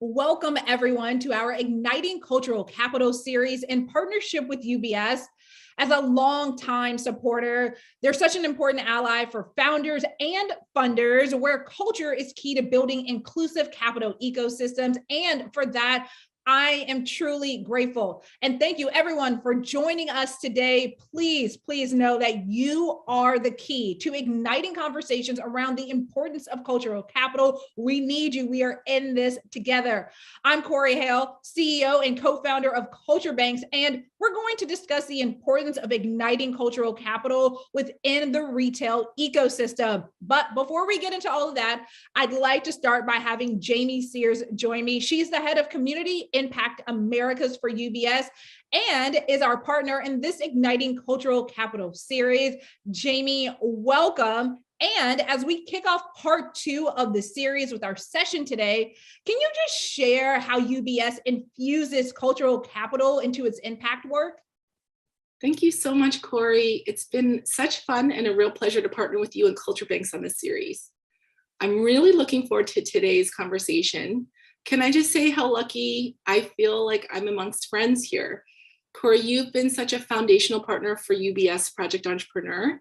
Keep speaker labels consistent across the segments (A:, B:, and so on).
A: Welcome everyone to our Igniting Cultural Capital series in partnership with UBS. As a longtime supporter, they're such an important ally for founders and funders, where culture is key to building inclusive capital ecosystems. And for that, I am truly grateful. And thank you everyone for joining us today. Please know that you are the key to igniting conversations around the importance of cultural capital. We need you. We are in this together. I'm Corey Hale, CEO and co-founder of Culture Banks, and we're going to discuss the importance of igniting cultural capital within the retail ecosystem. But before we get into all of that, I'd like to start by having Jamie Sears join me. She's the head of Community Impact Americas for UBS and is our partner in this Igniting Cultural Capital series. Jamie, welcome. And as we kick off part 2 of the series with our session today, can you just share how UBS infuses cultural capital into its impact work?
B: Thank you so much, Corey. It's been such fun and a real pleasure to partner with you and Culture Banks on this series. I'm really looking forward to today's conversation. Can I just say how lucky I feel like I'm amongst friends here? Corey, you've been such a foundational partner for UBS Project Entrepreneur.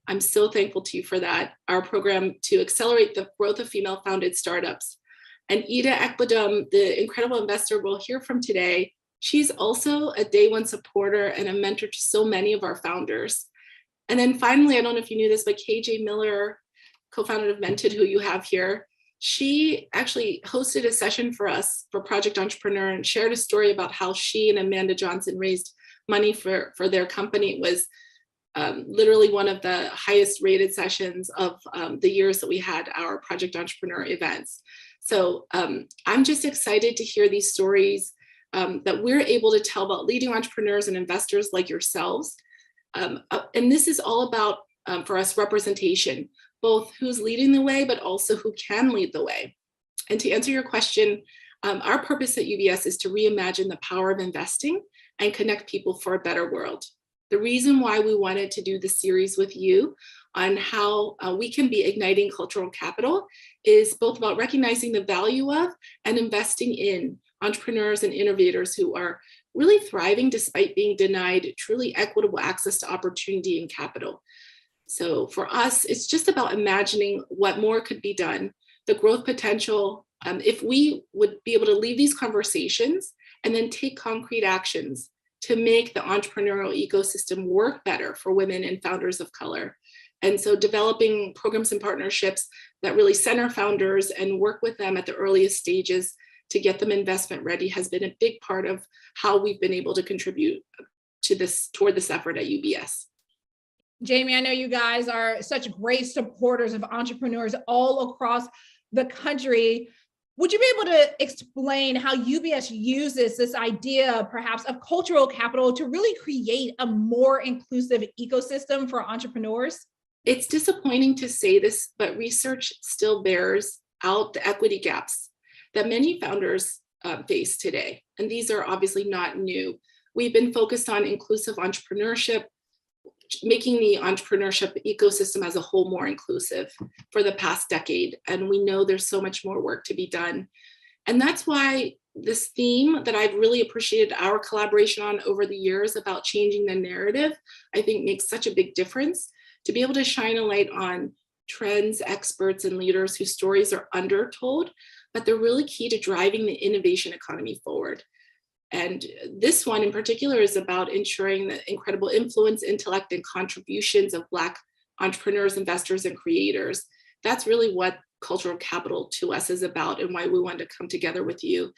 B: I'm so thankful to you for that, our program to accelerate the growth of female-founded startups. And Ida Ekbadum, the incredible investor we'll hear from today, she's also a day one supporter and a mentor to so many of our founders. And then finally, I don't know if you knew this, but KJ Miller, co-founder of Mented, who you have here, she actually hosted a session for us for Project Entrepreneur and shared a story about how she and Amanda Johnson raised money for their company. It was literally one of the highest rated sessions of the years that we had our Project Entrepreneur events. So I'm just excited to hear these stories that we're able to tell about leading entrepreneurs and investors like yourselves. And this is all about, for us, representation, both who's leading the way, but also who can lead the way. And to answer your question, our purpose at UBS is to reimagine the power of investing and connect people for a better world. The reason why we wanted to do this series with you on how we can be igniting cultural capital is both about recognizing the value of and investing in entrepreneurs and innovators who are really thriving despite being denied truly equitable access to opportunity and capital. So for us, it's just about imagining what more could be done, the growth potential, if we would be able to leave these conversations and then take concrete actions to make the entrepreneurial ecosystem work better for women and founders of color. And so developing programs and partnerships that really center founders and work with them at the earliest stages to get them investment ready has been a big part of how we've been able to contribute to toward this effort at UBS.
A: Jamie, I know you guys are such great supporters of entrepreneurs all across the country. Would you be able to explain how UBS uses this idea, perhaps, of cultural capital to really create a more inclusive ecosystem for entrepreneurs?
B: It's disappointing to say this, but research still bears out the equity gaps that many founders face today. And these are obviously not new. We've been focused on inclusive entrepreneurship, making the entrepreneurship ecosystem as a whole more inclusive for the past decade. And we know there's so much more work to be done. And that's why this theme that I've really appreciated our collaboration on over the years about changing the narrative, I think makes such a big difference to be able to shine a light on trends, experts, and leaders whose stories are undertold, but they're really key to driving the innovation economy forward. And this one in particular is about ensuring the incredible influence, intellect, and contributions of Black entrepreneurs, investors, and creators. That's really what cultural capital to us is about and why we wanted to come together with you.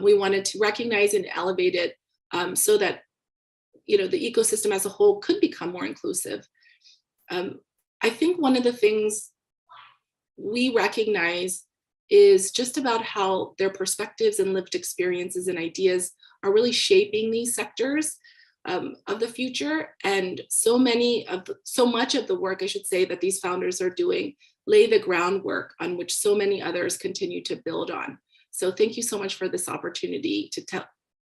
B: We wanted to recognize and elevate it so that the ecosystem as a whole could become more inclusive. I think one of the things we recognize is just about how their perspectives and lived experiences and ideas are really shaping these sectors of the future. And so much of the work, I should say, that these founders are doing lay the groundwork on which so many others continue to build on. So thank you so much for this opportunity to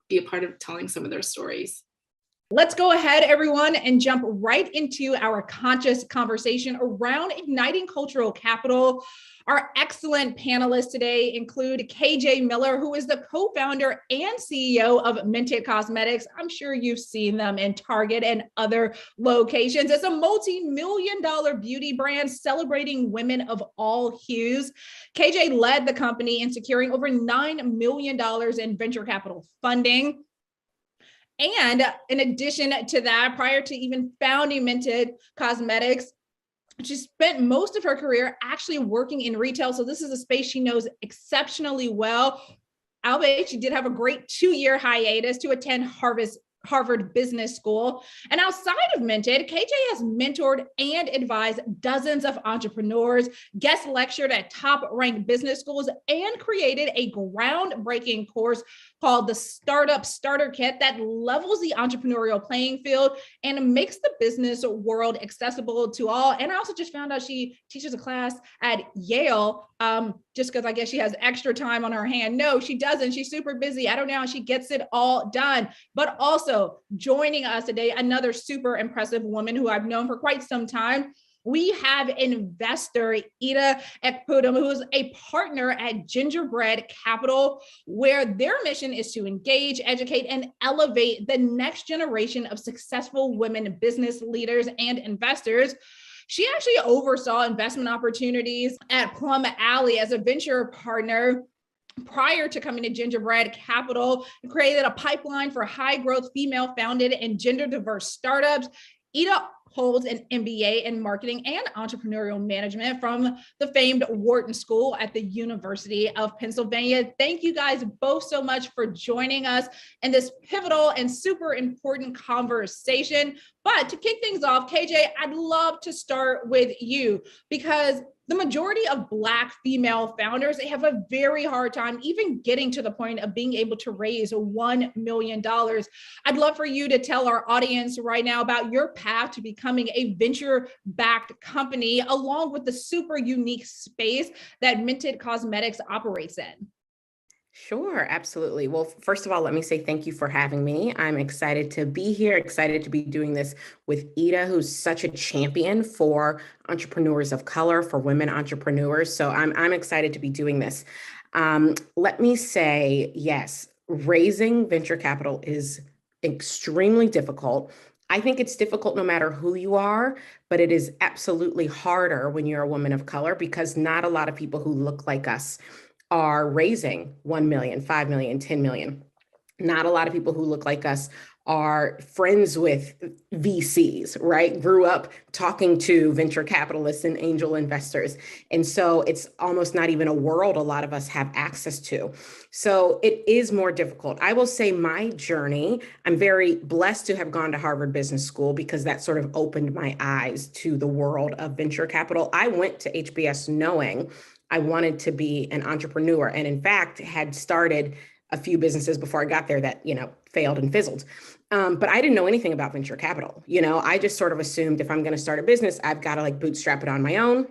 B: be a part of telling some of their stories.
A: Let's go ahead, everyone, and jump right into our conscious conversation around igniting cultural capital. Our excellent panelists today include KJ Miller, who is the co-founder and CEO of Minted Cosmetics. I'm sure you've seen them in Target and other locations. It's a multi-million-dollar beauty brand celebrating women of all hues. KJ led the company in securing over $9 million in venture capital funding. And in addition to that, prior to even founding Minted Cosmetics, she spent most of her career actually working in retail. So this is a space she knows exceptionally well. Albeit she did have a great 2-year hiatus to attend Harvard Business School. And outside of Minted, KJ has mentored and advised dozens of entrepreneurs, guest lectured at top ranked business schools, and created a groundbreaking course called the Startup Starter Kit that levels the entrepreneurial playing field and makes the business world accessible to all. And I also just found out she teaches a class at Yale, just because I guess she has extra time on her hand. No, she doesn't. She's super busy. I don't know how she gets it all done. But also joining us today, another super impressive woman who I've known for quite some time. We have investor Ida Ekpudum, who is a partner at Gingerbread Capital, where their mission is to engage, educate, and elevate the next generation of successful women business leaders and investors. She actually oversaw investment opportunities at Plum Alley as a venture partner prior to coming to Gingerbread Capital, and created a pipeline for high growth, female founded, and gender diverse startups. Ida holds an MBA in marketing and entrepreneurial management from the famed Wharton School at the University of Pennsylvania. Thank you guys both so much for joining us in this pivotal and super important conversation. But to kick things off, KJ, I'd love to start with you because the majority of Black female founders, they have a very hard time even getting to the point of being able to raise $1 million. I'd love for you to tell our audience right now about your path to becoming a venture-backed company, along with the super unique space that Minted Cosmetics operates in.
C: Sure, absolutely. Well, first of all, let me say thank you for having me. I'm excited to be here, excited to be doing this with Ida, who's such a champion for entrepreneurs of color, for women entrepreneurs. So I'm excited to be doing this. Let me say, yes, raising venture capital is extremely difficult. I think it's difficult no matter who you are, but it is absolutely harder when you're a woman of color because not a lot of people who look like us are raising 1 million, 5 million, 10 million. Not a lot of people who look like us are friends with VCs, right? Grew up talking to venture capitalists and angel investors. And so it's almost not even a world a lot of us have access to. So it is more difficult. I will say my journey, I'm very blessed to have gone to Harvard Business School because that sort of opened my eyes to the world of venture capital. I went to HBS knowing I wanted to be an entrepreneur, and in fact, had started a few businesses before I got there that, failed and fizzled. But I didn't know anything about venture capital. I just sort of assumed if I'm going to start a business, I've got to bootstrap it on my own.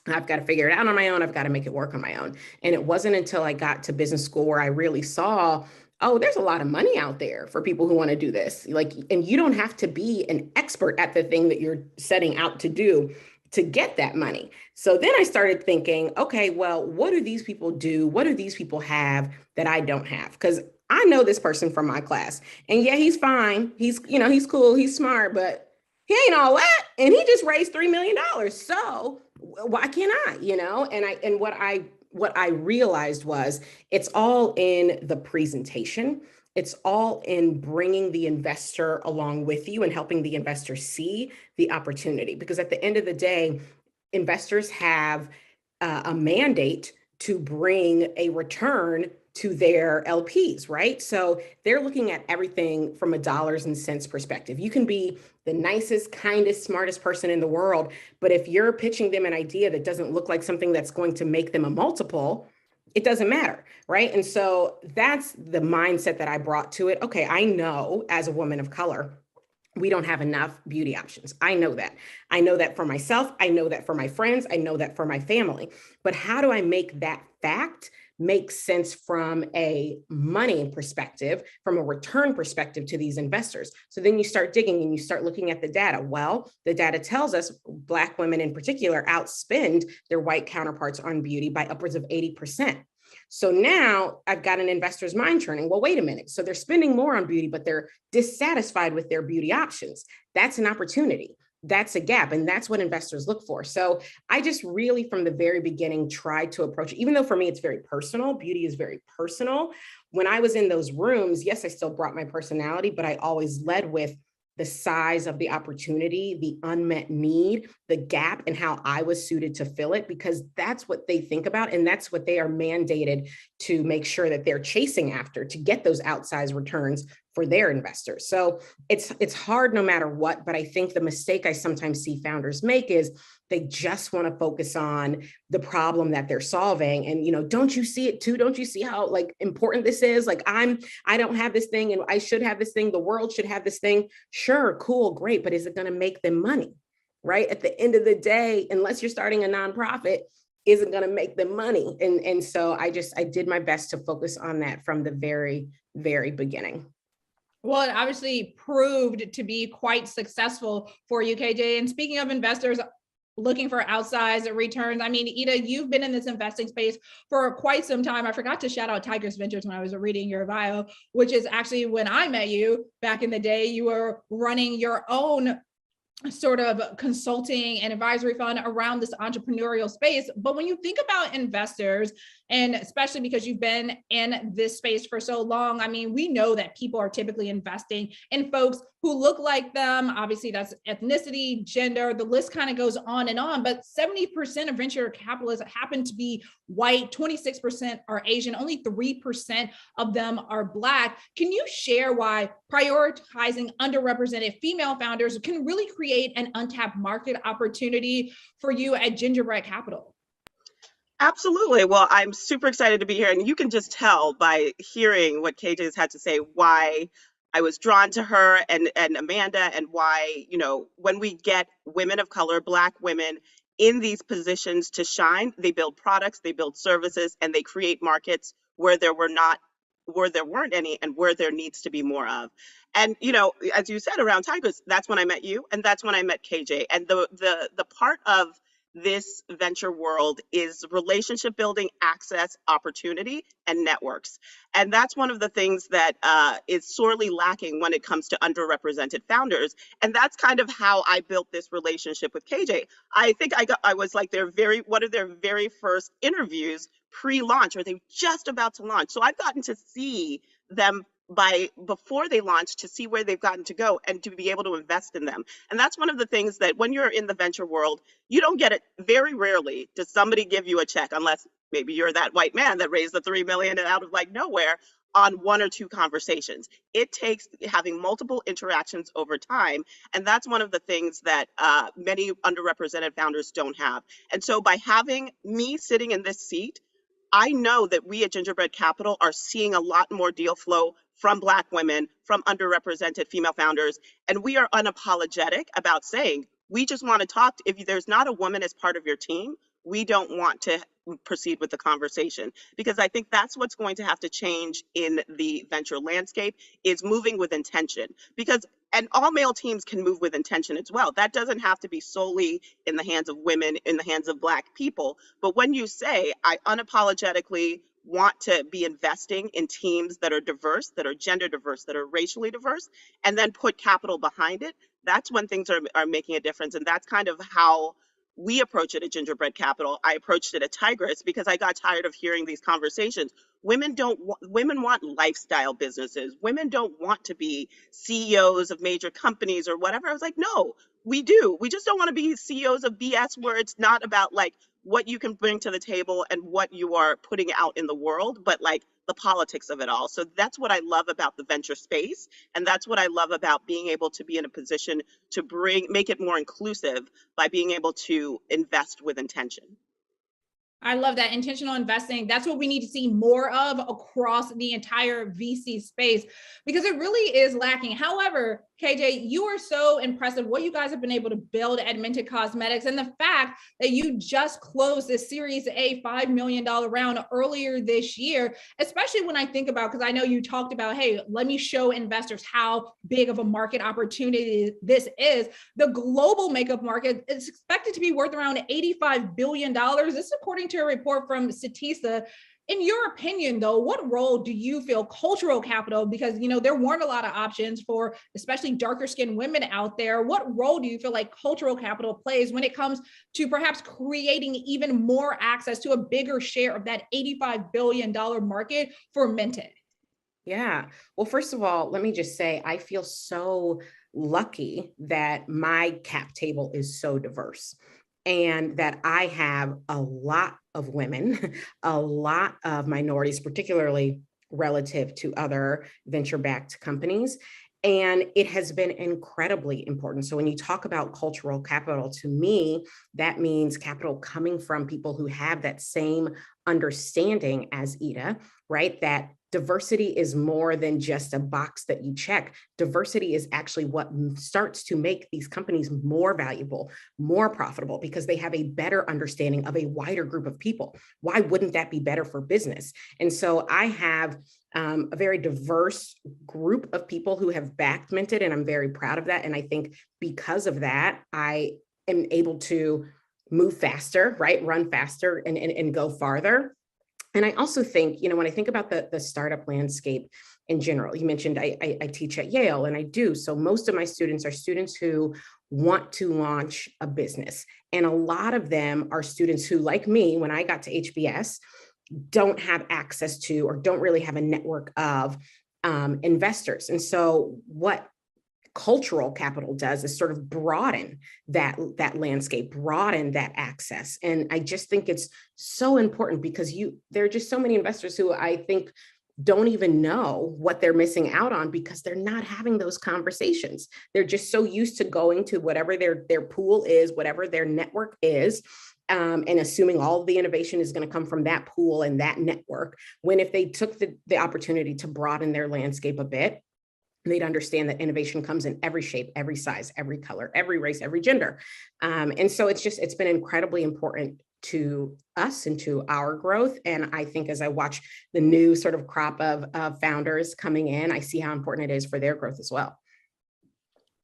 C: I've got to figure it out on my own. I've got to make it work on my own. And it wasn't until I got to business school where I really saw, oh, there's a lot of money out there for people who want to do this. And you don't have to be an expert at the thing that you're setting out to do to get that money. So then I started thinking, okay, well, what do these people do? What do these people have that I don't have? Because I know this person from my class, and yeah, he's fine. He's cool. He's smart, but he ain't all that. And he just raised $3 million. So why can't I, And what I realized was it's all in the presentation. It's all in bringing the investor along with you and helping the investor see the opportunity. Because at the end of the day, investors have a mandate to bring a return to their LPs, right? So they're looking at everything from a dollars and cents perspective. You can be the nicest, kindest, smartest person in the world, but if you're pitching them an idea that doesn't look like something that's going to make them a multiple, it doesn't matter, right? And so that's the mindset that I brought to it. Okay, I know as a woman of color, we don't have enough beauty options. I know that. I know that for myself. I know that for my friends. I know that for my family. But how do I make that fact make sense from a money perspective, from a return perspective to these investors? So then you start digging and you start looking at the data. Well, the data tells us Black women in particular outspend their white counterparts on beauty by upwards of 80%. So now I've got an investor's mind churning. Well, wait a minute. So they're spending more on beauty, but they're dissatisfied with their beauty options. That's an opportunity. That's a gap. And that's what investors look for. So I just really, from the very beginning, tried to approach it, even though for me, it's very personal. Beauty is very personal. When I was in those rooms, yes, I still brought my personality, but I always led with the size of the opportunity, the unmet need, the gap, and how I was suited to fill it, because that's what they think about. And that's what they are mandated to make sure that they're chasing after to get those outsized returns for their investors. So it's hard no matter what, but I think the mistake I sometimes see founders make is they just want to focus on the problem that they're solving. And, don't you see it too? Don't you see how important this is? I don't have this thing and I should have this thing. The world should have this thing. Sure, cool, great. But is it going to make them money? Right? At the end of the day, unless you're starting a nonprofit, isn't going to make them money. And so I did my best to focus on that from the very, very beginning.
A: Well, it obviously proved to be quite successful for you, KJ. And speaking of investors looking for outsized returns, I mean, Ida, you've been in this investing space for quite some time. I forgot to shout out Tigris Ventures when I was reading your bio, which is actually when I met you back in the day. You were running your own sort of consulting and advisory fund around this entrepreneurial space. But when you think about investors, and especially because you've been in this space for so long, I mean, we know that people are typically investing in folks who look like them. Obviously, that's ethnicity, gender, the list kind of goes on and on. But 70% of venture capitalists happen to be white, 26% are Asian, only 3% of them are Black. Can you share why prioritizing underrepresented female founders can really create an untapped market opportunity for you at Gingerbread Capital?
D: Absolutely. Well, I'm super excited to be here. And you can just tell by hearing what KJ has had to say why I was drawn to her and Amanda, and why, when we get women of color, Black women in these positions to shine, they build products, they build services, and they create markets where there weren't any, and where there needs to be more of. And, as you said, around Tigers, that's when I met you, and that's when I met KJ. And the part of this venture world is relationship building, access, opportunity, and networks. And that's one of the things that is sorely lacking when it comes to underrepresented founders. And that's kind of how I built this relationship with KJ. I think I was like one of their very first interviews pre-launch, or they were just about to launch. So I've gotten to see them before they launch, to see where they've gotten to go and to be able to invest in them. And that's one of the things that when you're in the venture world, you don't get it. Very rarely does somebody give you a check, unless maybe you're that white man that raised the 3 million out of nowhere on one or two conversations. It takes having multiple interactions over time. And that's one of the things that many underrepresented founders don't have. And so by having me sitting in this seat, I know that we at Gingerbread Capital are seeing a lot more deal flow from Black women, from underrepresented female founders, and we are unapologetic about saying, we just want to talk. If there's not a woman as part of your team, we don't want to proceed with the conversation, because I think that's what's going to have to change in the venture landscape, is moving with intention. And all male teams can move with intention as well. That doesn't have to be solely in the hands of women, in the hands of Black people. But when you say, I unapologetically want to be investing in teams that are diverse, that are gender diverse, that are racially diverse, and then put capital behind it, that's when things are making a difference. And that's kind of how we approach it at Gingerbread Capital. I approached it at Tigris because I got tired of hearing these conversations. Women want lifestyle businesses. Women don't want to be CEOs of major companies or whatever. I was like, no, we do. We just don't want to be CEOs of BS where it's not about what you can bring to the table and what you are putting out in the world, but the politics of it all. So that's what I love about the venture space. And that's what I love about being able to be in a position to make it more inclusive by being able to invest with intention.
A: I love that intentional investing. That's what we need to see more of across the entire VC space because it really is lacking. However, KJ, you are so impressive what you guys have been able to build at Minted Cosmetics and the fact that you just closed this Series A $5 million round earlier this year, especially when I think about, because I know you talked about, hey, let me show investors how big of a market opportunity this is. The global makeup market is expected to be worth around $85 billion. This is according to a report from Statista. In your opinion, though, what role do you feel cultural capital, because, you know, there weren't a lot of options for especially darker skinned women out there. What role do you feel like cultural capital plays when it comes to perhaps creating even more access to a bigger share of that $85 billion market for Minted?
C: Yeah. Well, first of all, let me just say, I feel so lucky that my cap table is so diverse and that I have a lot of women, a lot of minorities, particularly relative to other venture-backed companies. And it has been incredibly important. So when you talk about cultural capital, to me, that means capital coming from people who have that same understanding as Ida, right? That diversity is more than just a box that you check. Diversity is actually what starts to make these companies more valuable, more profitable, because they have a better understanding of a wider group of people. Why wouldn't that be better for business? And so I have a very diverse group of people who have backed Minted, and I'm very proud of that. And I think because of that, I am able to move faster, right? Run faster and go farther. And I also think, you know, when I think about the startup landscape in general, you mentioned I teach at Yale, and I do. So most of my students are students who want to launch a business. And a lot of them are students who, like me, when I got to HBS, don't have access to or don't really have a network of investors. And so what cultural capital does is sort of broaden that landscape, broaden that access. And I just think it's so important because there are just so many investors who I think don't even know what they're missing out on because they're not having those conversations. They're just so used to going to whatever their pool is, whatever their network is, and assuming all of the innovation is going to come from that pool and that network, when if they took the opportunity to broaden their landscape a bit, they'd understand that innovation comes in every shape, every size, every color, every race, every gender. And so it's been incredibly important to us and to our growth. And I think as I watch the new sort of crop of founders coming in, I see how important it is for their growth as well.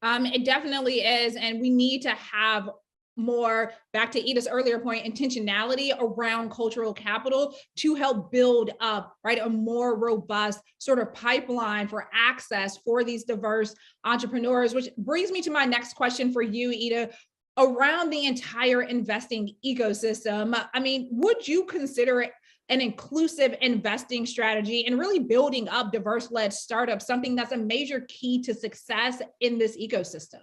A: It definitely is. And we need to have more, back to Ida's earlier point, intentionality around cultural capital to help build up, right, a more robust sort of pipeline for access for these diverse entrepreneurs, which brings me to my next question for you, Ida, around the entire investing ecosystem. I mean, would you consider it an inclusive investing strategy and really building up diverse-led startups something that's a major key to success in this ecosystem?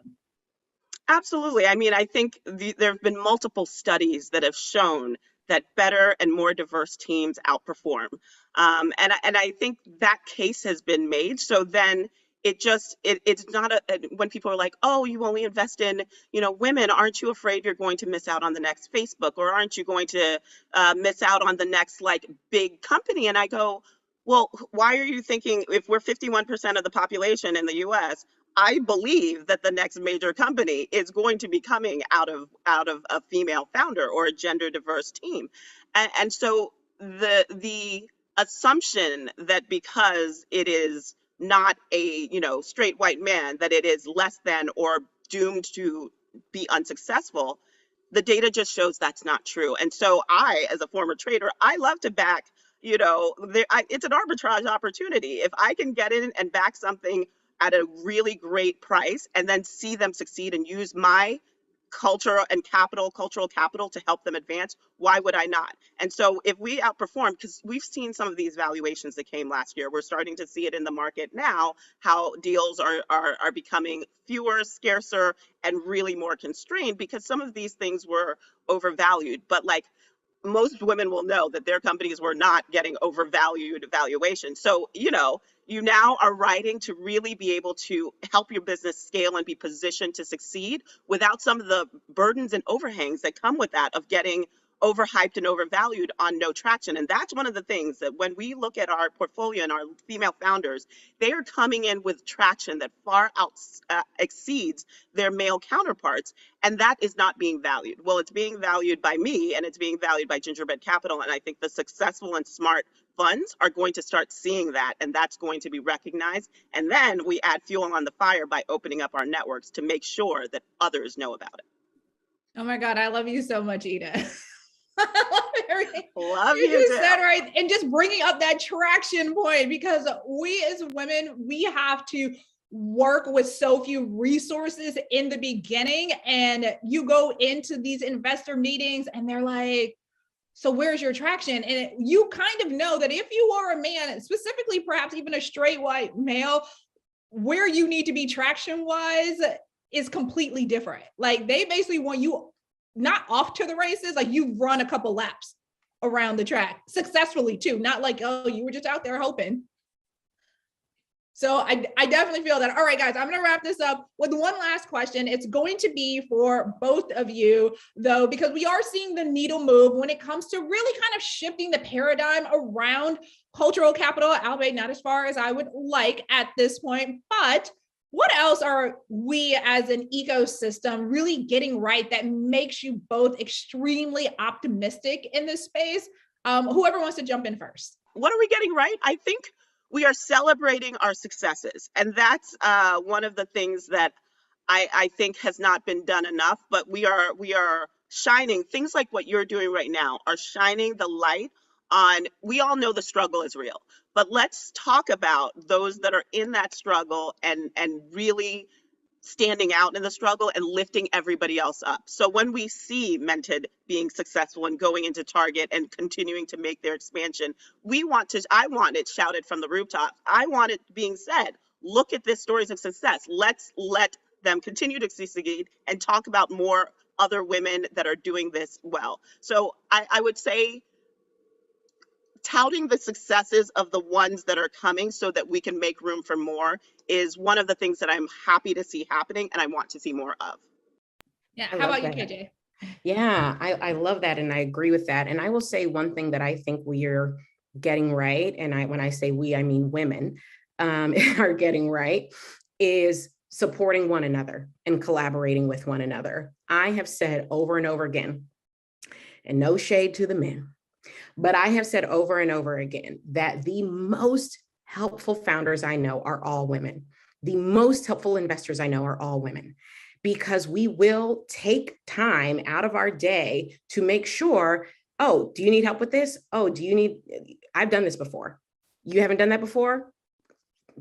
D: Absolutely. I mean, I think there have been multiple studies that have shown that better and more diverse teams outperform. And I think that case has been made. So then it's not when people are like, oh, you only invest in, women, aren't you afraid you're going to miss out on the next Facebook, or aren't you going to miss out on the next like big company? And I go, well, why are you thinking, if we're 51% of the population in the US, I believe that the next major company is going to be coming out of a female founder or a gender diverse team. And so the assumption that because it is not a, straight white man, that it is less than or doomed to be unsuccessful, the data just shows that's not true. And so I, as a former trader, I love to back, it's an arbitrage opportunity. If I can get in and back something at a really great price and then see them succeed and use my cultural capital to help them advance, why would I not? And so if we outperform, because we've seen some of these valuations that came last year, we're starting to see it in the market now, how deals are becoming fewer, scarcer, and really more constrained because some of these things were overvalued. But like, most women will know that their companies were not getting overvalued valuation. So, you now are writing to really be able to help your business scale and be positioned to succeed without some of the burdens and overhangs that come with that of getting overhyped and overvalued on no traction. And that's one of the things that when we look at our portfolio and our female founders, they are coming in with traction that far exceeds their male counterparts. And that is not being valued. Well, it's being valued by me and it's being valued by Gingerbread Capital. And I think the successful and smart funds are going to start seeing that, and that's going to be recognized. And then we add fuel on the fire by opening up our networks to make sure that others know about it.
A: Oh my God, I love you so much, Ida. I love everything
D: Love
A: you
D: you
A: just said, right? And just bringing up that traction point, because we as women, we have to work with so few resources in the beginning. And you go into these investor meetings and they're like, so where's your traction? And you kind of know that if you are a man, specifically perhaps even a straight white male, where you need to be traction wise is completely different. Like they basically want you not off to the races, like you've run a couple laps around the track successfully too, not like, oh, you were just out there hoping. So I definitely feel that. All right, guys, I'm going to wrap this up with one last question. It's going to be for both of you, though, because we are seeing the needle move when it comes to really kind of shifting the paradigm around cultural capital, albeit not as far as I would like at this point. But what else are we as an ecosystem really getting right that makes you both extremely optimistic in this space? Whoever wants to jump in first.
D: What are we getting right? I think we are celebrating our successes. And that's one of the things that I think has not been done enough, but we are shining, things like what you're doing right now are shining the light on, we all know the struggle is real, but let's talk about those that are in that struggle and really standing out in the struggle and lifting everybody else up. So when we see Mented being successful and going into Target and continuing to make their expansion, I want it shouted from the rooftops. I want it being said, look at this stories of success. Let's let them continue to succeed and talk about more other women that are doing this well. So I would say touting the successes of the ones that are coming so that we can make room for more is one of the things that I'm happy to see happening and I want to see more of.
A: Yeah. How about you, KJ?
C: Yeah, I love that. And I agree with that. And I will say one thing that I think we are getting right. And when I say we, I mean women are getting right, is supporting one another and collaborating with one another. I have said over and over again, and no shade to the men, but I have said over and over again that the most helpful founders I know are all women. The most helpful investors I know are all women, because we will take time out of our day to make sure, oh, do you need help with this? Oh, I've done this before. You haven't done that before?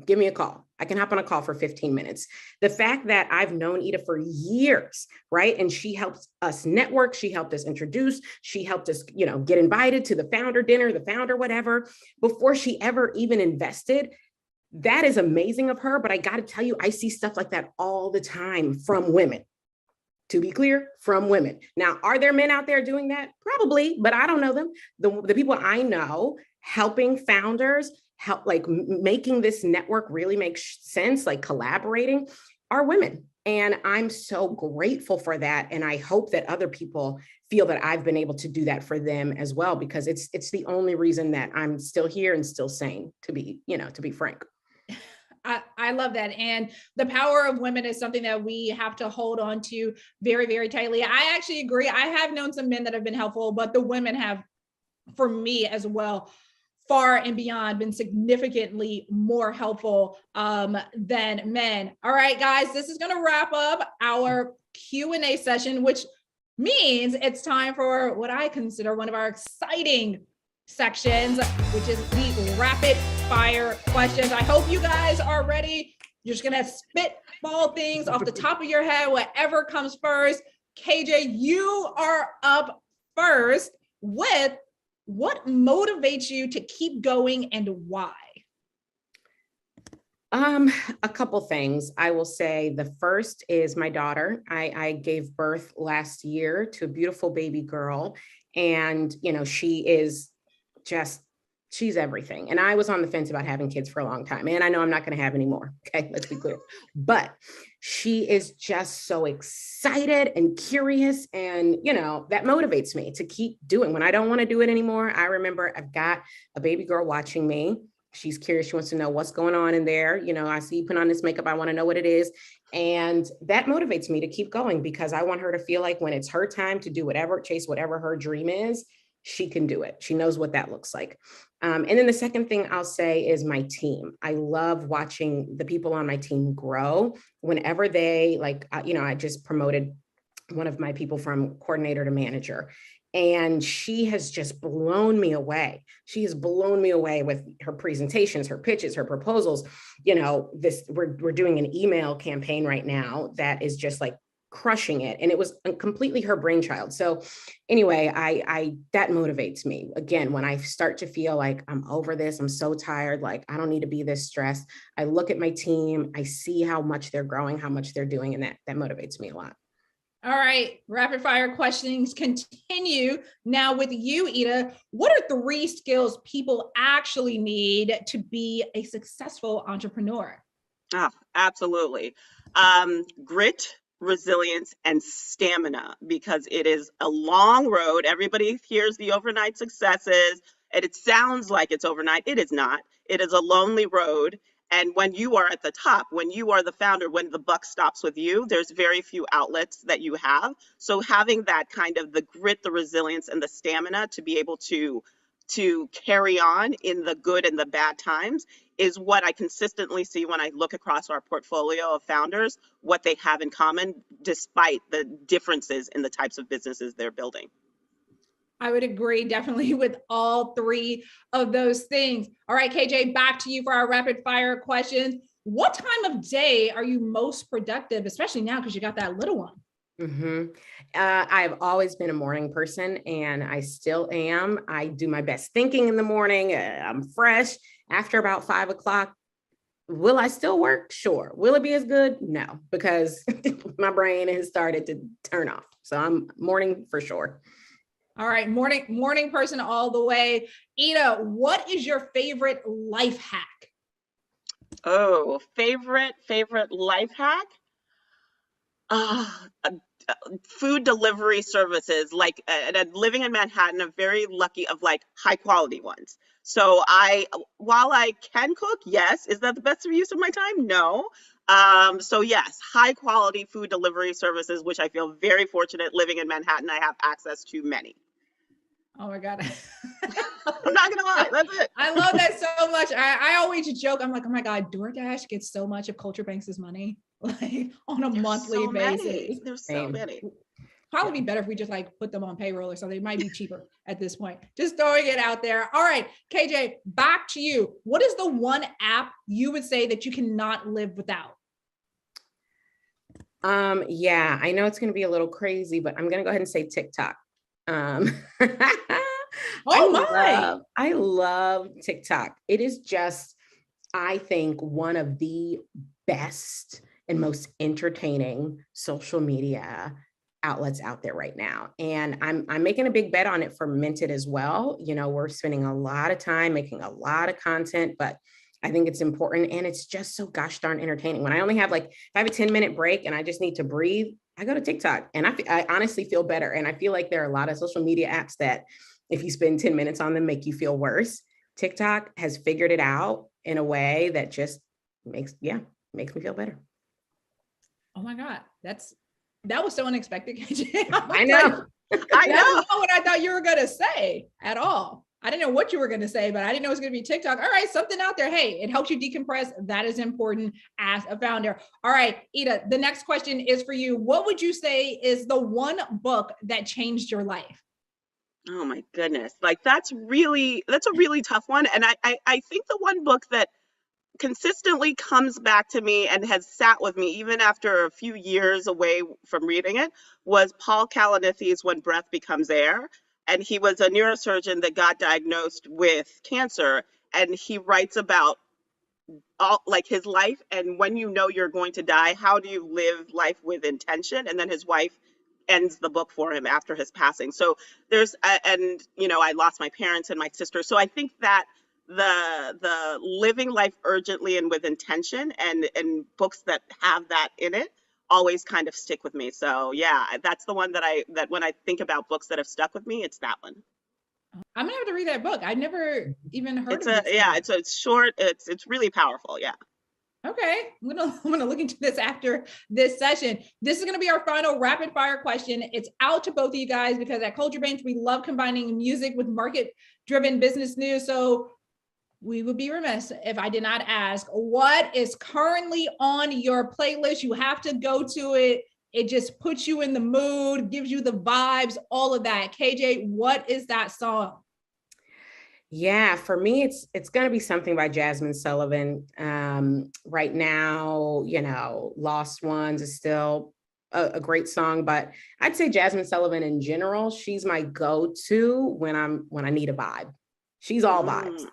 C: Give me a call. I can hop on a call for 15 minutes. The fact that I've known Ida for years, right? And she helped us network. She helped us introduce. She helped us, get invited to the founder dinner, the founder, whatever, before she ever even invested. That is amazing of her. But I got to tell you, I see stuff like that all the time from women. To be clear, from women. Now, are there men out there doing that? Probably, but I don't know them. The people I know helping founders, making this network really make sense, like collaborating, are women. And I'm so grateful for that. And I hope that other people feel that I've been able to do that for them as well, because it's the only reason that I'm still here and still sane, to be frank.
A: I love that. And the power of women is something that we have to hold on to very, very tightly. I actually agree. I have known some men that have been helpful, but the women have, for me as well, far and beyond been significantly more helpful than men. All right, guys, this is going to wrap up our Q&A session, which means it's time for what I consider one of our exciting sections, which is the rapid fire questions. I hope you guys are ready. You're just gonna spitball things off the top of your head, whatever comes first. KJ, you are up first with what motivates you to keep going and why?
C: A couple things. I will say the first is my daughter. I gave birth last year to a beautiful baby girl, and she is just She's everything. And I was on the fence about having kids for a long time. And I know I'm not going to have any more. Okay, let's be clear. But she is just so excited and curious. And, that motivates me to keep doing. When I don't want to do it anymore, I remember I've got a baby girl watching me. She's curious. She wants to know what's going on in there. I see you put on this makeup. I want to know what it is. And that motivates me to keep going, because I want her to feel like when it's her time to do whatever, chase whatever her dream is, she can do it. She knows what that looks like. And then the second thing I'll say is my team. I love watching the people on my team grow whenever they I just promoted one of my people from coordinator to manager. And she has just blown me away. She has blown me away with her presentations, her pitches, her proposals. We're doing an email campaign right now that is just like crushing it. And it was completely her brainchild. So anyway, I that motivates me. Again, when I start to feel like I'm over this, I'm so tired, like I don't need to be this stressed, I look at my team, I see how much they're growing, how much they're doing, and that motivates me a lot.
A: All right, rapid fire questions continue. Now with you, Ida, what are 3 skills people actually need to be a successful entrepreneur?
D: Oh, absolutely. Grit, resilience, and stamina, because it is a long road. Everybody hears the overnight successes, and it sounds like it's overnight. It is not. It is a lonely road. And when you are at the top, when you are the founder, when the buck stops with you, there's very few outlets that you have. So having that kind of the grit, the resilience, and the stamina to be able to carry on in the good and the bad times is what I consistently see when I look across our portfolio of founders, what they have in common, despite the differences in the types of businesses they're building.
A: I would agree definitely with all 3 of those things. All right, KJ, back to you for our rapid fire questions. What time of day are you most productive, especially now because you got that little one?
C: I've always been a morning person, and I still am. I do my best thinking in the morning. I'm fresh. After about 5 o'clock, will I still work? Sure. Will it be as good? No, because my brain has started to turn off. So I'm morning for sure.
A: All right, morning person all the way. Ida, what is your favorite life hack?
D: Oh, favorite life hack? Food delivery services. Like, and living in Manhattan, I'm very lucky of like high quality ones. So while I can cook, yes. Is that the best use of my time? No. So yes, high quality food delivery services, which I feel very fortunate living in Manhattan. I have access to many.
A: Oh my God.
D: I'm not gonna lie, that's it.
A: I love that so much. I always joke, I'm like, oh my God, DoorDash gets so much of Culture Banks' money, like on a monthly basis.
D: There's so many.
A: Probably be better if we just like put them on payroll or something. It might be cheaper at this point. Just throwing it out there. All right, KJ, back to you. What is the one app you would say that you cannot live without?
C: Yeah, I know it's going to be a little crazy, but I'm going to go ahead and say TikTok. I love TikTok. It is just, I think, one of the best and most entertaining social media outlets out there right now. And I'm making a big bet on it for Minted as well. We're spending a lot of time making a lot of content, but I think it's important, and it's just so gosh darn entertaining. When I only have if I have a 10-minute break and I just need to breathe, I go to TikTok, and I honestly feel better. And I feel like there are a lot of social media apps that if you spend 10 minutes on them, make you feel worse. TikTok has figured it out in a way that just makes me feel better.
A: Oh my God. That was so unexpected, KJ.
C: I know.
A: I know what I thought you were going to say at all. I didn't know what you were going to say, but I didn't know it was going to be TikTok. All right, something out there. Hey, it helps you decompress. That is important as a founder. All right, Ida, the next question is for you. What would you say is the one book that changed your life?
D: Oh my goodness. That's a really tough one. And I think the one book that consistently comes back to me and has sat with me even after a few years away from reading it was Paul Kalanithe's When Breath Becomes Air. And he was a neurosurgeon that got diagnosed with cancer. And he writes about all his life, and when you know you're going to die, how do you live life with intention? And then his wife ends the book for him after his passing. So there's and I lost my parents and my sister. So I think that the living life urgently and with intention and books that have that in it always kind of stick with me. So yeah, that's the one that when I think about books that have stuck with me, it's that one.
A: I'm gonna have to read that book. I never even heard
D: It's
A: of this.
D: it's short. It's really powerful. Yeah.
A: Okay, I'm gonna look into this after this session. This is gonna be our final rapid fire question. It's out to both of you guys because at Culture Banks we love combining music with market-driven business news. So we would be remiss if I did not ask, what is currently on your playlist? You have to go to it. It just puts you in the mood, gives you the vibes, all of that. KJ, what is that song?
C: Yeah, for me, it's going to be something by Jasmine Sullivan. Right now, Lost Ones is still a great song, but I'd say Jasmine Sullivan in general, she's my go-to when I need a vibe. She's all vibes,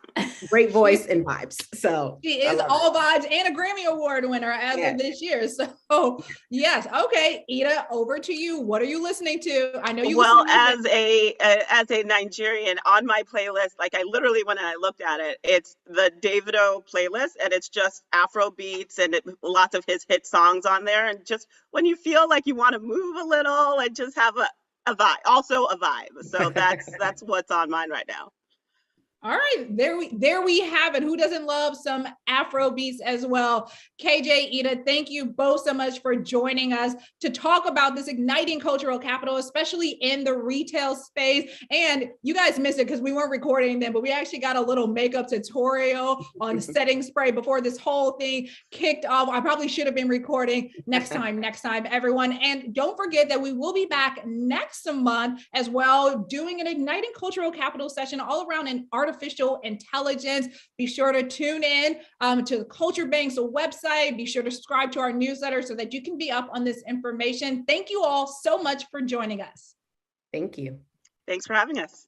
C: great voice and vibes. So
A: she is all vibes and a Grammy Award winner as of this year. So yes, okay, Ida, over to you. What are you listening to? I know you.
D: Well, as a Nigerian, on my playlist, like I literally when I looked at it, it's the Davido playlist, and it's just Afro beats and lots of his hit songs on there. And just when you feel like you want to move a little and just have a vibe, also a vibe. So that's what's on mine right now.
A: All right, there we have it. Who doesn't love some Afro beats as well? KJ, Ida, thank you both so much for joining us to talk about this igniting cultural capital, especially in the retail space. And you guys missed it because we weren't recording them, but we actually got a little makeup tutorial on setting spray before this whole thing kicked off. I probably should have been recording next time, everyone. And don't forget that we will be back next month as well, doing an igniting cultural capital session all around an artificial intelligence. Be sure to tune in to the Culture Banks website. Be sure to subscribe to our newsletter so that you can be up on this information. Thank you all so much for joining us.
C: Thank you.
D: Thanks for having us.